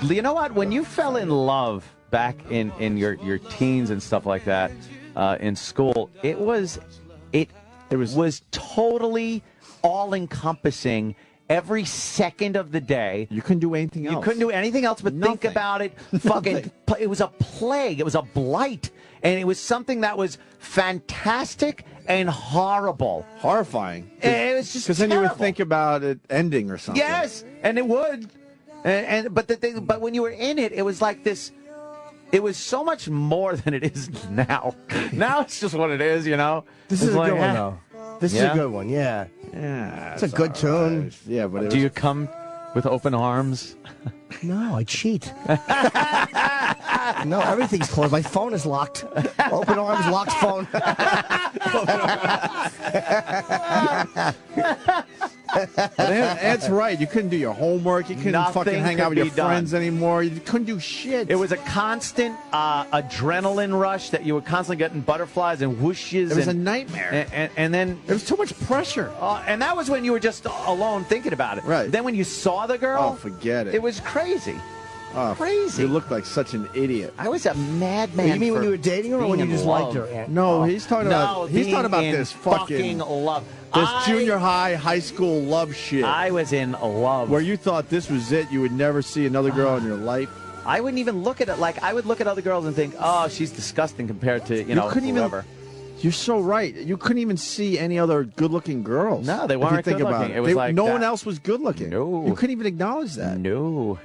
You know what? When you fell in love back in your teens and stuff like that in school, it was totally all-encompassing. Every second of the day. You couldn't do anything else. You couldn't do anything else but think about it. Fucking, it was a plague. It was a blight. And it was something that was fantastic and horrible. Horrifying. It was just because then you would think about it ending or something. Yes, and it would. But when you were in it, it was like this. It was so much more than it is now. Now it's just what it is, you know. This is a good one, though. This is a good one, yeah. Yeah, it's a good tune. Right. Yeah, but do you come with open arms? No, I cheat. No, everything's closed. My phone is locked. Open arms, locked phone. That's right. You couldn't do your homework. You couldn't fucking hang out with your friends anymore. You couldn't do shit. It was a constant adrenaline rush that you were constantly getting butterflies and whooshes. It was a nightmare. And then there was too much pressure. And that was when you were just alone thinking about it. Right. Then when you saw the girl, oh, forget it. It was crazy. Oh, crazy. You looked like such an idiot. I was a madman. You mean when you were dating her or when you just liked her? No, he's talking about this fucking love. This junior high school love shit. I was in love. Where you thought this was it, you would never see another girl in your life. I wouldn't even look at it like I would look at other girls and think, oh, she's disgusting compared to, whoever. You're so right. You couldn't even see any other good-looking girls. No, they weren't good-looking. It was like no one else was good-looking. No. You couldn't even acknowledge that. No.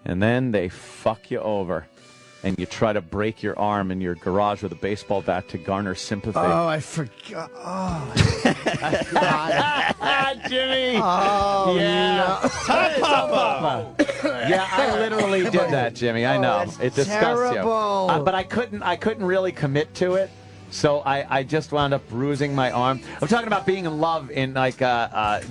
And then they fuck you over. And you try to break your arm in your garage with a baseball bat to garner sympathy. Oh, I forgot. Oh, Jimmy. Oh, yeah. no. Time Papa. Yeah, I literally did that, Jimmy. I know. It disgusts terrible. you. But I couldn't really commit to it. So I just wound up bruising my arm. I'm talking about being in love in like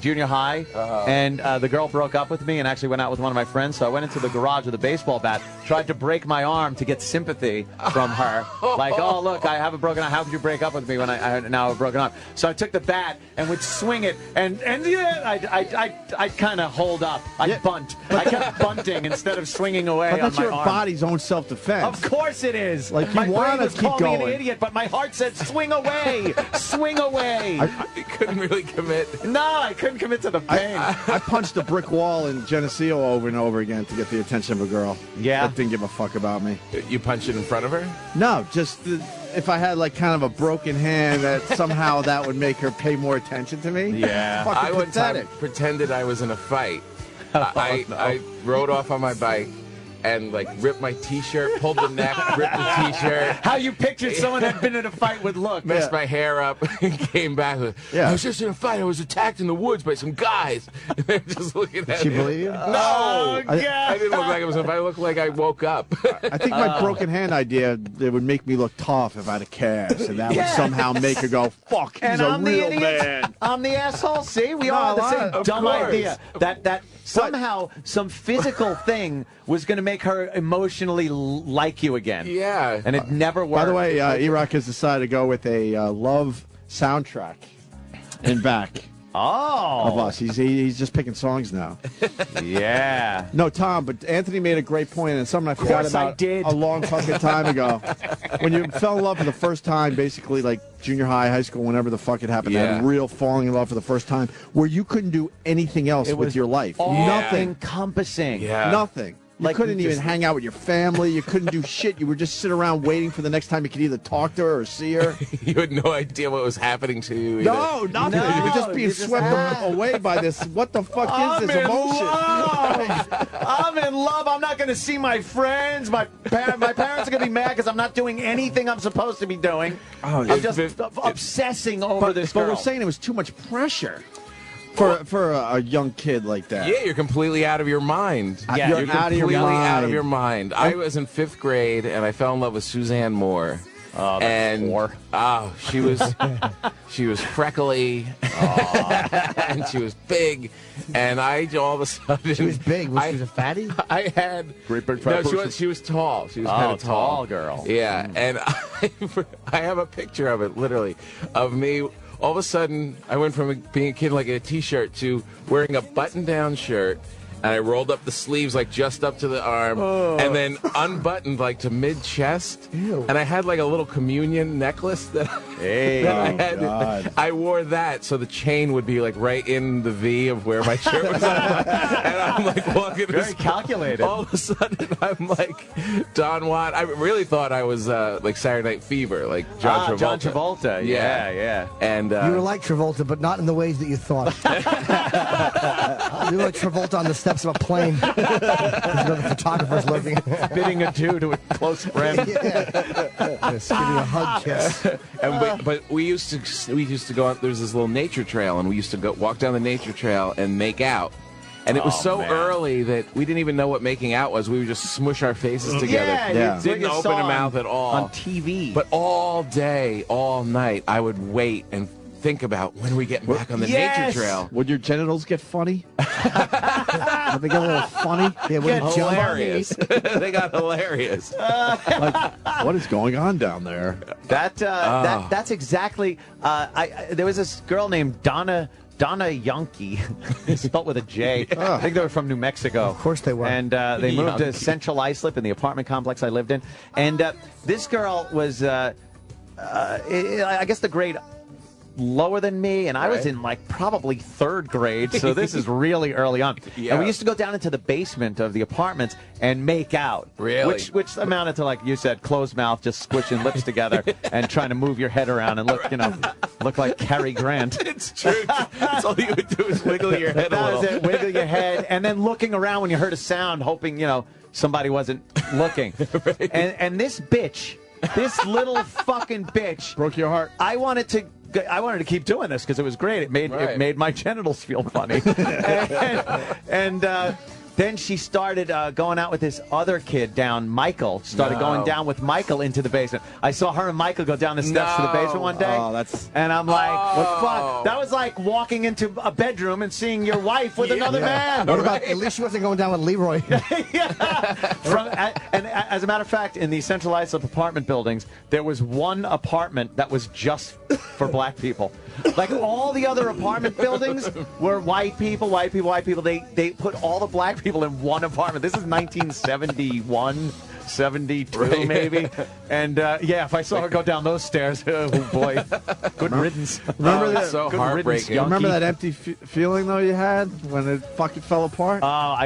junior high, and the girl broke up with me and actually went out with one of my friends. So I went into the garage with a baseball bat, tried to break my arm to get sympathy from her. Like, oh look, I have a broken arm. How could you break up with me when I now have a broken arm? So I took the bat and would swing it, and yeah, I kind of hold up. I bunt. I kept bunting instead of swinging away. But that's on my your arm. body's own self-defense. Of course it is. Like my you brain want to was keep calling going. me an idiot, but my heart said, swing away, swing away. I couldn't really commit. No, I couldn't commit to the pain. I punched a brick wall in Geneseo over and over again to get the attention of a girl. Yeah. That didn't give a fuck about me. You punched it in front of her? No, just if I had like kind of a broken hand, that somehow that would make her pay more attention to me. Yeah. Fucking I one time pathetic. pretended I was in a fight. No. I rode off on my bike and like ripped my T-shirt, pulled the neck, ripped the T-shirt. How you pictured someone that had been in a fight would look. Messed my hair up and came back with, I was just in a fight. I was attacked in the woods by some guys. And they're just looking at me. Did she believe you? No. Oh, God. I didn't look like I was in a fight. I looked like I woke up. I think my broken hand idea, it would make me look tough if I had a cast, and that would somehow make her go, fuck, he's a real man. I'm the asshole. See, we all had the same dumb idea. That somehow some physical thing was going to make her emotionally like you again. Yeah. And it never worked. By the way, E-Rock has decided to go with a love soundtrack in back of us. He's just picking songs now. Yeah. No, Tom, but Anthony made a great point, and something I forgot about a long fucking time ago. When you fell in love for the first time, basically like junior high, high school, whenever the fuck it happened, that real falling in love for the first time, where you couldn't do anything else with your life. Nothing encompassing. Yeah. Nothing. You couldn't even hang out with your family. You couldn't do shit. You would just sit around waiting for the next time you could either talk to her or see her. You had no idea what was happening to you. No, nothing. No, you were just being swept away by this. What the fuck is this emotion? I'm in love. I'm not going to see my friends. My parents are going to be mad because I'm not doing anything I'm supposed to be doing. I'm just obsessing over this girl. But we're saying it was too much pressure. For a young kid like that. Yeah, you're completely out of your mind. Yeah, you're you're out of completely your mind. out of your mind. I was in 5th grade, and I fell in love with Suzanne Moore. Oh, and she was freckly, and she was big, and I all of a sudden She was big. Was she a fatty? I had Great big fat person. she was tall. She was kind of tall girl. Yeah, and I have a picture of it, literally, of me. All of a sudden, I went from being a kid like in a T-shirt to wearing a button-down shirt, and I rolled up the sleeves like just up to the arm, and then unbuttoned like to mid-chest. And I had like a little communion necklace that, I had. God. I wore that so the chain would be like right in the V of where my shirt was at. And I'm like walking. Very calculated. All of a sudden, I'm like Don Juan. I really thought I was like Saturday Night Fever, like John Travolta. John Travolta. Yeah. And You were like Travolta, but not in the ways that you thought. You were like Travolta on the steps of a plane. There's another photographer's looking. Bidding adieu to a close friend. Just give you a hug kiss. And but we used to go on. There's this little nature trail, and we used to go walk down the nature trail and make out. And it was so early that we didn't even know what making out was. We would just smush our faces together. Yeah. Didn't open our mouth at all. On TV. But all day, all night, I would wait and think about when are we getting back on the nature trail. Would your genitals get funny? Would they get a little funny? Yeah, Get Hilarious. They got hilarious. Like, what is going on down there? That's exactly. There was this girl named Donna Yankee, spelled with a J. I think they were from New Mexico. Of course they were. And they moved to Central Islip in the apartment complex I lived in. And this girl was, I guess, the grade lower than me, and I was in like probably third grade, so this is really early on. Yeah. And we used to go down into the basement of the apartments and make out. Really? Which amounted to, like you said, closed mouth, just squishing lips together and trying to move your head around and look like Cary Grant. It's true. That's all you would do is wiggle your head a That was little. it, wiggle your head, and then looking around when you heard a sound, hoping, somebody wasn't looking. Right. And this bitch, this little fucking bitch, Broke your heart? I wanted to keep doing this because it was great. It made my genitals feel funny. and then she started going out with this other kid down, Michael. Going down with Michael into the basement. I saw her and Michael go down the steps to the basement one day. Oh, that's... And I'm like, what the fuck? That was like walking into a bedroom and seeing your wife with another man. What about, at least she wasn't going down with Leroy. And as a matter of fact, in the Central Islip apartment buildings, there was one apartment that was just for black people. Like all the other apartment buildings were white people. They put all the black people in one apartment. This is 1971. 72 maybe, and if I saw her go down those stairs, oh boy, good riddance. Remember that? So heartbreaking. Remember that empty feeling though you had when it fucking fell apart?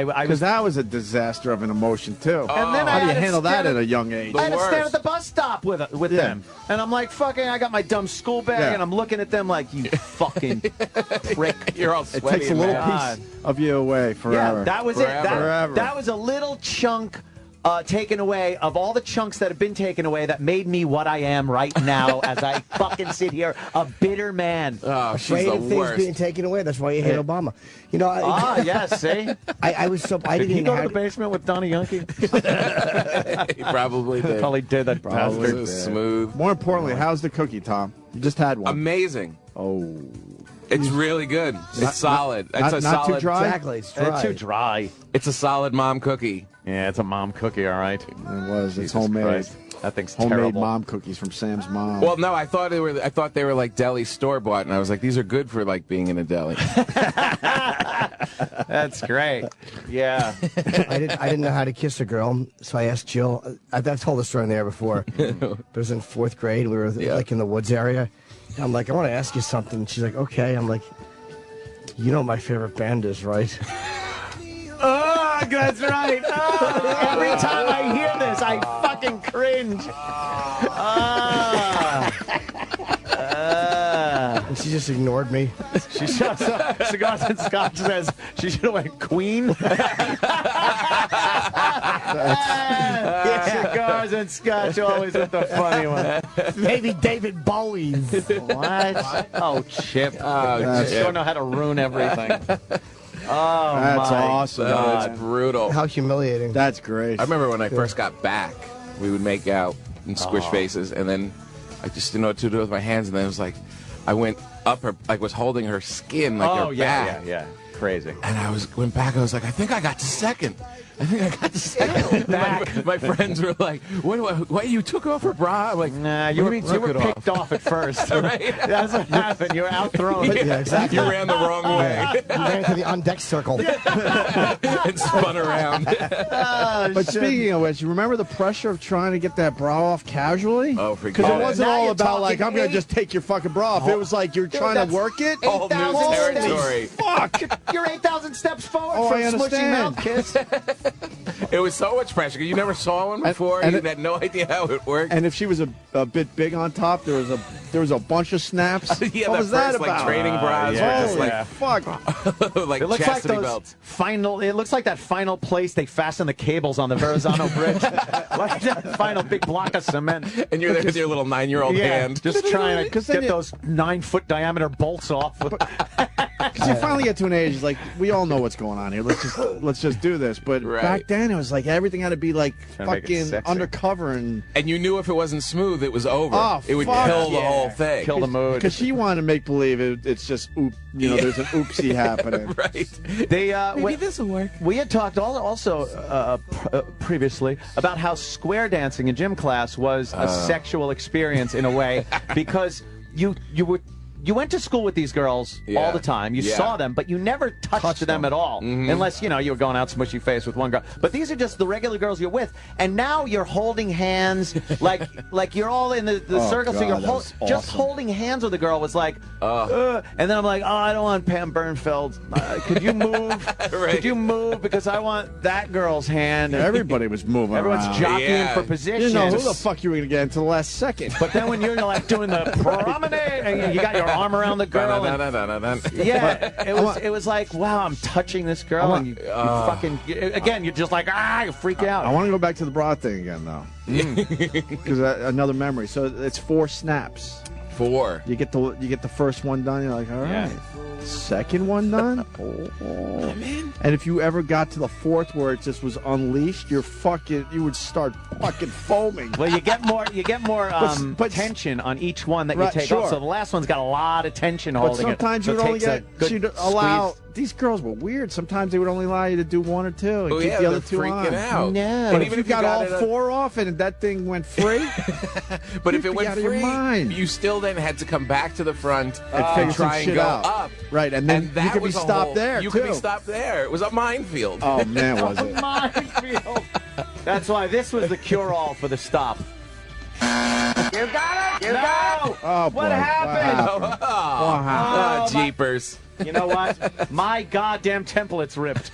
Because that was a disaster of an emotion too. And then how do you handle that at a young age? I had to stand at the bus stop with them, and I'm like, fucking, I got my dumb school bag, and I'm looking at them like, you fucking prick. You're all It sweaty. takes a little piece of you away forever. Yeah, that was Forever. it. That was a little chunk taken away of all the chunks that have been taken away that made me what I am right now as I fucking sit here, a bitter man. Oh, she's Afraid the of things worst. being taken away. That's why you hate Obama. Yes, see? I was so... I Did didn't he go to have- the basement with Donnie Yankee? He probably did. Probably did, that Probably bastard. did. Smooth. More importantly, how's the cookie, Tom? You just had one. Amazing. Oh. It's really good. It's solid. It's a not too solid. dry? Exactly. It's dry. It's too dry. It's a solid mom cookie. Yeah, it's a mom cookie, all right. It was. It's Jesus homemade. Christ. That thing's Homemade terrible. mom cookies from Sam's mom. Well, no, I thought they were like deli store bought, and I was like, these are good for like being in a deli. That's great. Yeah. I didn't know how to kiss a girl, so I asked Jill. I've told the story on the air before. But it was in 4th grade. We were like in the woods area. And I'm like, I want to ask you something. She's like, okay. I'm like, you know what my favorite band is, right? Oh, that's right. Oh, every time I hear this, I fucking cringe. And she just ignored me. She shuts up. Cigars and Scotch says she should have went Queen. Cigars and Scotch always with the funny one. Maybe David Bowie's. What? Oh, Chip. That's- You don't know how to ruin everything. Oh, That's my awesome. God. It's brutal. How humiliating. That's great. I remember when I first got back, we would make out and squish faces, and then I just didn't know what to do with my hands, and then it was like, I went up her, like was holding her skin, like her back. yeah. Crazy. And went back, I was like, I think I got to second. I think I got second. My friends were like, "What? You took off her bra?" I'm like, nah, you were picked off at first. Right? That's what happened. You were outthrown. Yeah, exactly. You ran the wrong way You ran to the on-deck circle. and spun around. But speaking of which, you remember the pressure of trying to get that bra off casually? Oh, forget Because it it. wasn't Now all you're about like, talking I'm going to just take your fucking bra off. It was like you're trying to work it. Whole new 8,000 territory. Fuck. You're 8,000 steps forward Oh, from I smushing understand. mouth kiss. It was so much pressure. You never saw one before. and You it- had no idea how it worked. And if she was a bit big on top, there was a bunch of snaps. Yeah, what the was that first, like, about? training bras yeah. were just Holy like, fuck. like It looks like chastity those belts. It looks like that final place they fasten the cables on the Verrazano Bridge. Like that final big block of cement. And you're there with your little 9-year-old hand. just trying to 'Cause then get those 9-foot diameter bolts off. Because you finally get to an age, like, we all know what's going on here. Let's just do this. But Right. back then, it was like everything had to be like Trying to make it fucking sexy. undercover and. And you knew if it wasn't smooth, it was over. Oh, it would fuck kill the yeah. whole thing. Kill the mood. Because she wanted to make believe it's just there's an oopsie happening. Right. They Maybe this will work. We had talked also previously about how square dancing in gym class was a sexual experience in a way because you went to school with these girls all the time. You saw them, but you never touched them at all, unless you were going out smushy face with one girl. But these are just the regular girls you're with, and now you're holding hands like you're all in the circle. So God, you're that was just awesome. holding hands with a girl was like, and then I'm like, oh, I don't want Pam Bernfeld. Could you move? Right. Could you move because I want that girl's hand? And Everybody was moving everyone's around. jockeying Yeah. for You position. didn't know who the fuck you were going to get until the last second. But then when you're like doing the promenade, and you got your arm around the girl. And, yeah, it was like, wow, I'm touching this girl, and you fucking again, you're just like, you freak out. I want to go back to the bra thing again, though. Because another memory. So it's 4 snaps. 4. You get the first one done. You're like, all right. Yeah. Second one done. And if you ever got to the 4th where it just was unleashed, you would start fucking foaming. Well, you get more but- tension on each one that Right, you take sure. off. So the last one's got a lot of tension But holding sometimes it. you So would it only takes a get good she'd allow. squeeze. These girls were weird. Sometimes they would only allow you to do 1 or 2 and Oh, keep yeah, the other they're 2 freaking on. out. No. But even if you got all 4 off and that thing went free, But if You'd it be went out of your free, mind. you still then had to come back to the front and and figure some try and shit go out. up. Right, and then that you could be was a stopped whole- there, You could be too. stopped there. It was a minefield. Oh man, was it? Minefield. That's why this was the cure-all for the stop. You got it. You no. Oh, boy. What happened? Wow. Ah, my- jeepers. You know what? My goddamn template's ripped.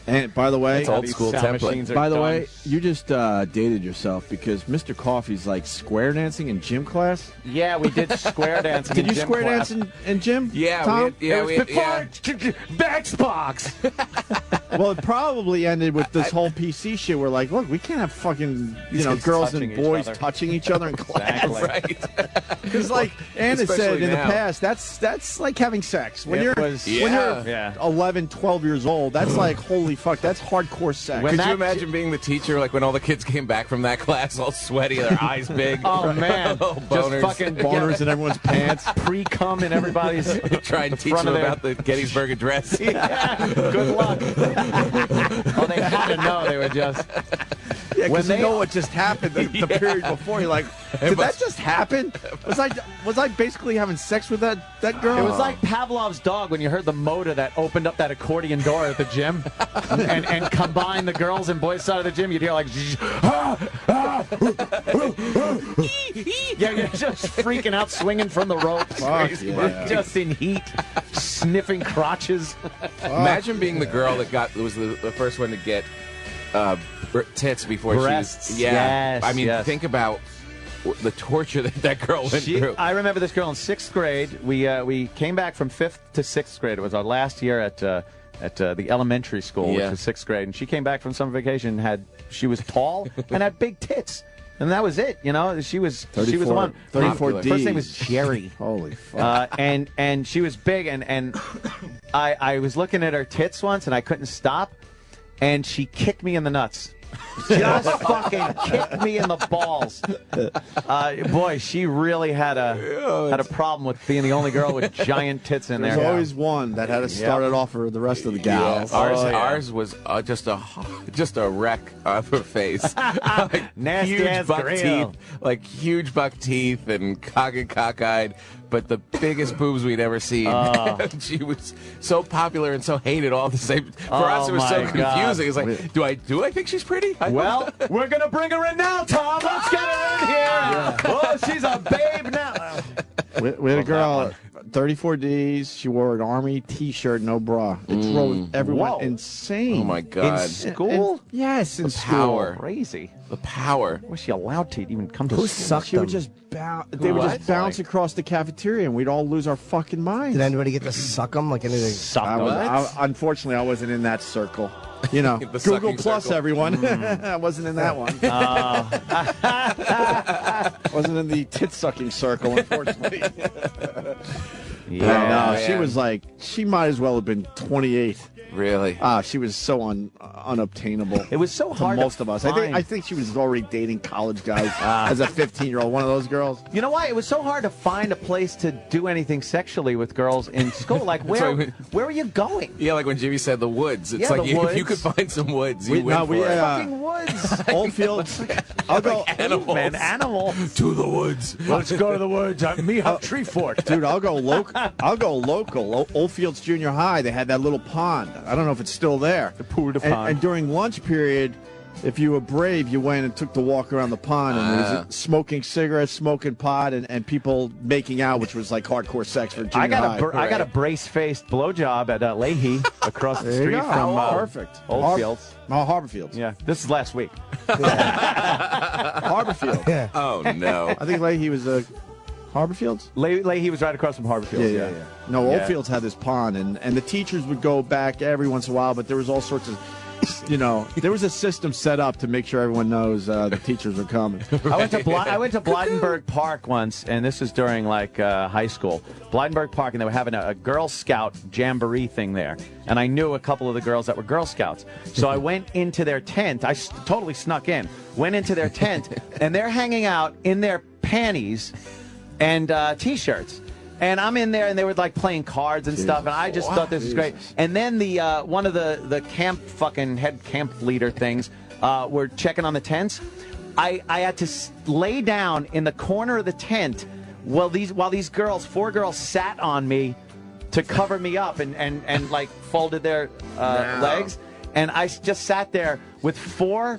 And by the way, That's old These school sound template. machines are by the dumb. way, you just dated yourself because Mr. Coffee's like square dancing in gym class. Yeah, we did square dancing. Did in you gym square class. dance in gym? Yeah, Tom? we had, It was before Xbox. Well, it probably ended with this whole PC shit. Where like, look, we can't have fucking kids girls touching and each boys other. touching each other in class. Exactly. right. Because like Anna said Especially in the now. past, that's like having sex. When It you're was- when Yeah. you're Yeah. 11, 12 years old, that's like holy fuck, that's hardcore sex. When Could that you imagine being the teacher, like when all the kids came back from that class, all sweaty, their eyes big? Oh man, Oh, just boners. fucking Boners in everyone's pants. pre-cum in everybody's. Try and the teach front them of their- about the Gettysburg Address. Yeah, good luck. Oh, they had to know. They were just. Yeah, When because you they- know what just happened the period before. You're like, did that just happen? Was I basically having sex with that girl? It was like Pavlov's dog when you heard the motor that opened up that accordion door at the gym and combined the girls and boys side of the gym. You'd hear like, yeah, you're just freaking out, swinging from the ropes, Fuck yeah. just in heat, sniffing crotches. Imagine being the girl that was the first one to get tits before Breasts, she. Yeah, yes, I mean, yes. think about the torture that girl went through. I remember this girl in 6th grade. We came back from 5th to 6th grade. It was our last year at the elementary school, which Yeah. was 6th grade. And she came back from summer vacation. She was tall and had big tits, and that was it. You know, she was the one. 34 Her first name was Ds. Jerry. Holy fuck. And she was big, and I was looking at her tits once, and I couldn't stop, and she kicked me in the nuts. Just fucking kicked me in the balls. Boy, she really had a problem with being the only girl with giant tits in there. There's always one that had to start it off for the rest of the gals. Ours was just a wreck of her face. Like Nasty huge ass buck grill. teeth, like huge buck teeth and cockeyed, but the biggest boobs we'd ever seen. She was so popular and so hated all the same. For us, it was so confusing. It's like, do I think she's pretty? Well, we're gonna bring her in now, Tom. Let's get her in here. Yeah. Oh, she's a babe now. We had a girl, 34 Ds. She wore an Army T-shirt, no bra. It drove everyone insane. Oh, my God. In school? Yes, in The school. power. Crazy. The power. Was she allowed to even come to Who school? sucked She would them? just they would just bounce across the cafeteria, and we'd all lose our fucking minds. Did anybody get to suck them like anything? Suck Unfortunately, I wasn't in that circle. You know, The Google sucking Plus, circle. everyone. I wasn't in that one. Wasn't in the tit-sucking circle, unfortunately. No, she was like, she might as well have been 28. Really? She was so unobtainable. It was so hard to most to of us. find. I think she was already dating college guys as a 15-year-old. One of those girls. You know why? It was so hard to find a place to do anything sexually with girls in school. Like, where were you going? Yeah, like when Jimmy said the woods. It's Yeah, like the if you woods. could find some woods, you went for it. Fucking woods. Oldfields. I'll go. Animals. Man, animal. To the woods. Let's go to the woods. Me up tree fort. Dude, I'll go local. Oldfields Junior High, they had that little pond. I don't know if it's still there. The pool de pond. And during lunch period, if you were brave, you went and took the walk around the pond, and there was smoking cigarettes, smoking pot, and people making out, which was like hardcore sex for junior high. I got a brace-faced blowjob at Leahy across the There you street go. from Perfect. Oldfields. Harborfields. Yeah, this is last week. Harborfield. Yeah. Oh, no. I think Leahy was Harborfields? Leahy was right across from Harborfields. Yeah. No, Yeah. Oldfields had this pond, and the teachers would go back every once in a while, but there was all sorts of, there was a system set up to make sure everyone knows the teachers were coming. I went to Blydenburg Park once, and this was during high school. Blydenburg Park, and they were having a Girl Scout jamboree thing there. And I knew a couple of the girls that were Girl Scouts. So I went into their tent. I totally snuck in. Went into their tent, and they're hanging out in their panties and T-shirts. And I'm in there, and they were like playing cards and stuff, and I just thought this was great. And then the one of the head camp leader things were checking on the tents. I had to lay down in the corner of the tent while these 4 girls sat on me to cover me up and like folded their legs. And I just sat there with 4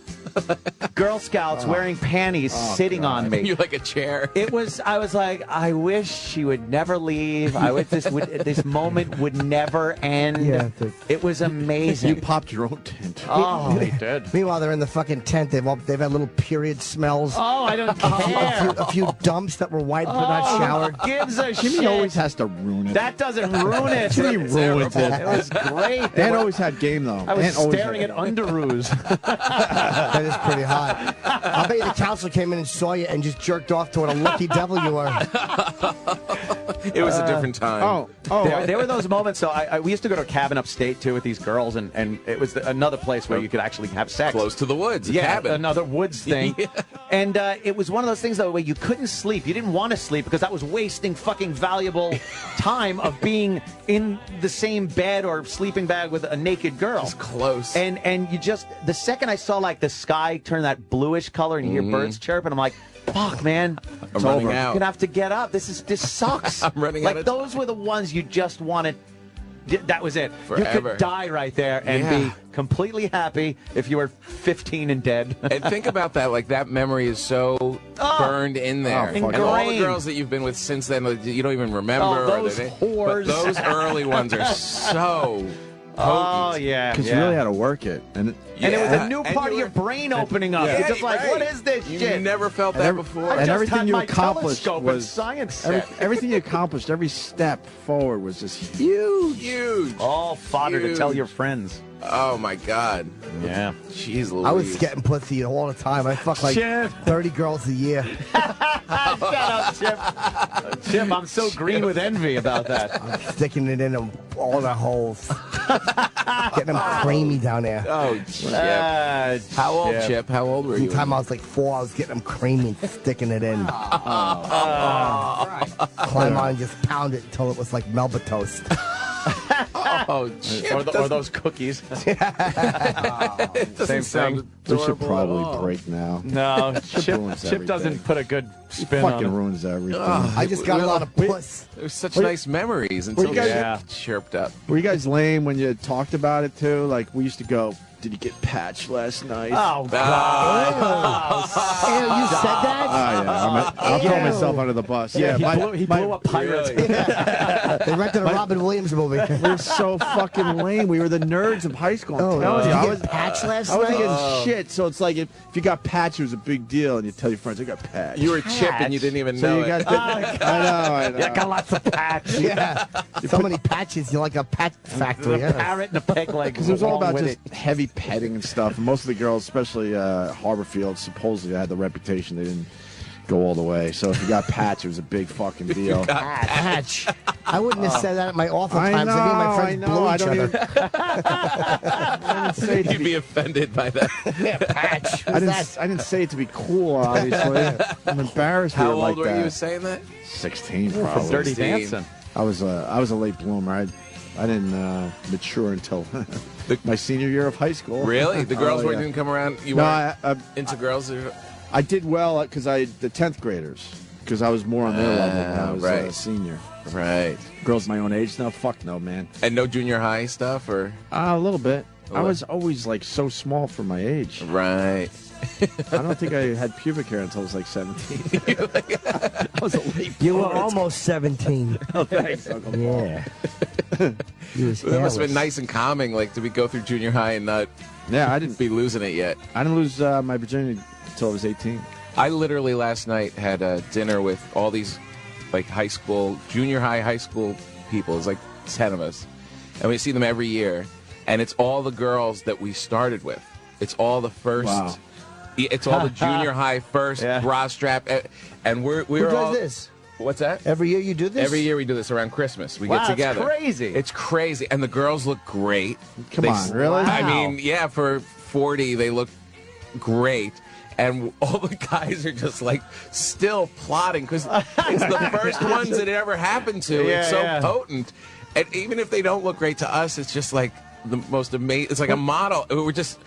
Girl Scouts wearing panties sitting on me. You're like a chair. I was like, I wish she would never leave. I wish this moment would never end. Yeah, it was amazing. You popped your own tent. Oh, they did. Meanwhile, they're in the fucking tent. They've had little period smells. Oh, I don't care. A few dumps that were wiped but not showered. Gives a Jimmy shit. always has to ruin it. That doesn't ruin it. Jimmy ruins it. It was great. Dan always had game, though. I was Dan always staring had at underoos. That is pretty hot. I'll bet you the counselor came in and saw you and just jerked off to what a lucky devil you were. It was a different time. There were those moments. So we used to go to a cabin upstate too with these girls, and it was another place where you could actually have sex. Close to the woods. A cabin. Another woods thing. Yeah. And it was one of those things though where you couldn't sleep. You didn't want to sleep because that was wasting fucking valuable time of being in the same bed or sleeping bag with a naked girl. It's close. And you just, the second I saw like the sky turn that bluish color and you hear birds chirp, and I'm like, fuck, man. I'm running out. I'm gonna have to get up. This sucks. I'm running out of those time. were the ones you just wanted. That was it. You Forever. could die right there and be completely happy if you were 15 and dead. And think about that. Like, that memory is so burned in there. Oh, and all the girls that you've been with since then, you don't even remember. Oh, those But whores. those early ones are so potent. Oh, yeah. Because you really had to work it. And it was a new part of your brain opening up. You're just like, what is this You shit? never felt that before. I and just everything had you my accomplished telescope was and science everything you accomplished, every step forward was just huge. Huge. All fodder to tell your friends. Oh, my God. Yeah. Jeez Louise. I was getting pussy all the time. I fucked like Chip. 30 girls a year. Shut up, Chip. Chip, I'm so green with envy about that. Sticking it in all the holes. Getting them creamy down there. Oh, Chip. How old, Chip? How old were you? One time I was like 4, I was getting them creamy and sticking it in. Climb on and just pound it until it was like Melba toast. Oh, Chip. Or those cookies. Same thing. We should probably break now. No, ruins Chip doesn't everything. put a good He spin on fucking it. ruins everything. I just got a lot of puss. It was such nice memories until you guys- Chip chirped up. Were you guys lame when you talked about it too? Like we used to go, did you get patched last night? Oh, God. Ew, you said that? Oh, yeah. I'll throw myself under the bus. Yeah, He blew up pirates. They rented a Robin Williams movie. We were so fucking lame. We were the nerds of high school. I'm Oh, telling did you, you I get was patched last I wasn't night? getting shit. So it's like if you got patched, it was a big deal, and you tell your friends, I got patched. You were Chip and you didn't even so know you it. got I know. You got lots of patch. Yeah. So many patches. You're like a patch factory. A Yeah. parrot and a pig leg. Because it was all about with just heavy petting and stuff. And most of the girls, especially Harborfield, supposedly had the reputation they didn't go all the way. So if you got patched, it was a big fucking deal. Patch. I wouldn't have said that at my awful I times. Me and my know, friends I know. blew I each don't other. even. I didn't say it to You'd be be offended by that. Yeah, patch. I Who's didn't, that? I didn't say it to be cool, obviously. I'm embarrassed How with it old like were that. you saying that? 16, for probably. Dirty 16. Dancing. I was a late bloomer. I didn't mature until my senior year of high school. Really? The girls Oh, yeah. didn't come around? You No, weren't into girls? I did well because the 10th graders, because I was more on their level when I was right. a senior. Right. Girls my own age now? Fuck no, man. And no junior high stuff? Or A little bit. I What? was always like so small for my age. Right. I don't think I had pubic hair until I was like 17. I was a late You were bloomer. almost 17. Oh, thanks, Uncle Paul. Yeah. You was That must have been hairless. nice and calming, like to go through junior high and not Yeah, I didn't be losing it yet. lose my virginity until I was 18. I literally last night had a dinner with all these like junior high school people. It's like 10 of us. And we see them every year. And it's all the girls that we started with. It's all the first. Wow. It's all the junior high first bra strap. And we're Who does all. this? What's that? Every year you do this? Every year we do this around Christmas. We Wow, get together. it's crazy. It's crazy. And the girls look great. Come on, really? I mean, yeah, for 40, they look great. And all the guys are just like still plotting because it's the first ones that it ever happened to. Yeah, It's so yeah. potent. And even if they don't look great to us, it's just like the most amazing. It's like a model. We're just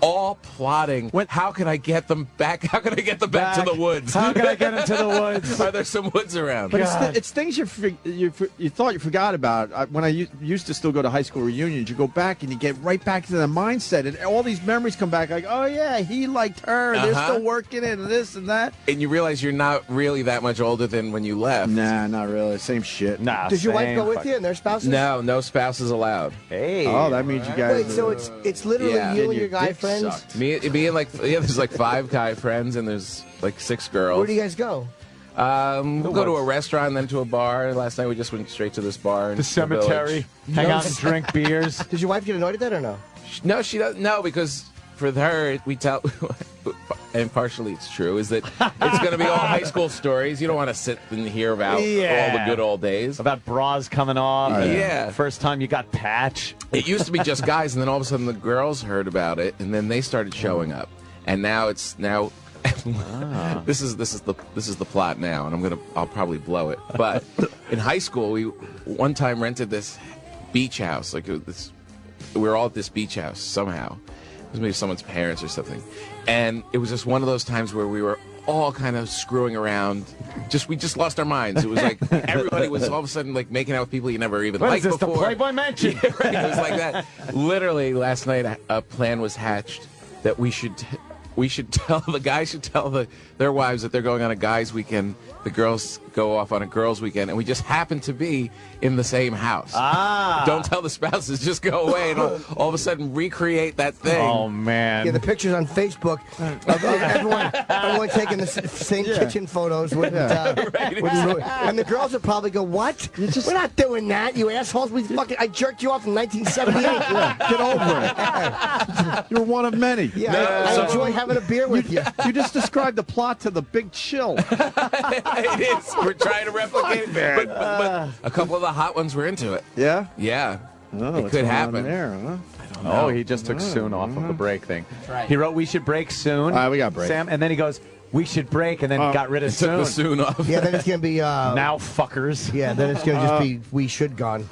all plotting. How can I get them back? How can I get them back to the woods? How can I get into the woods? Are there some woods around? But it's things you thought you forgot about. When I used to still go to high school reunions, you go back and you get right back to the mindset, and all these memories come back. Like, oh yeah, he liked her. They're still working it, and this and that. And you realize you're not really that much older than when you left. Nah, not really. Same shit. Nah, Does your wife same go with fuck- you and their spouses? No spouses allowed. Hey. Oh, that means you guys. Wait, so it's literally Yeah. you And and your your guy dick friends? sucked. Being like, there's like 5 guy friends and there's like 6 girls. Where do you guys go? We'll go to a restaurant, then to a bar. Last night we just went straight to this bar. In The cemetery. village. Hang out and drink beers. Does your wife get annoyed at that or no? No, she doesn't. No, because for her, we tell, and partially it's true, is that it's going to be all high school stories. You don't want to sit and hear about all the good old days. About bras coming off. Oh, and yeah. First time you got patch. It used to be just guys, and then all of a sudden the girls heard about it, and then they started showing up, and now it's this is the plot now, and I'll probably blow it. But in high school, we one time rented this beach house, we were all at this beach house somehow. It was maybe someone's parents or something, and it was just one of those times where we were all kind of screwing around. We just lost our minds. It was like everybody was all of a sudden like making out with people you never even What liked is this, before. the Playboy Mansion? Yeah, right. It was like that. Literally, last night a plan was hatched that we should tell the guys should tell their wives that they're going on a guys' weekend. The girls go off on a girls' weekend, and we just happen to be in the same house. Don't tell the spouses. Just go away, and all of a sudden recreate that thing. Oh, man. Yeah, the pictures on Facebook of everyone taking the same kitchen photos with, and the girls would probably go, "What? We're not doing that, you assholes! I jerked you off in 1978. Get over it. You're one of many. Yeah, I enjoy having a beer with you." You just described the plot to The Big Chill. It is. We're trying to replicate it, but a couple of the hot ones were into it. Yeah? Yeah. Oh, it could happen. There, huh? Oh, he just took soon off of the break thing. That's right. He wrote, "We should break soon." All right, we got break. Sam, and then he goes, "We should break," and then got rid of Took soon. the soon off. Yeah, then it's gonna be Now, fuckers. Yeah, then it's gonna just be we should gone.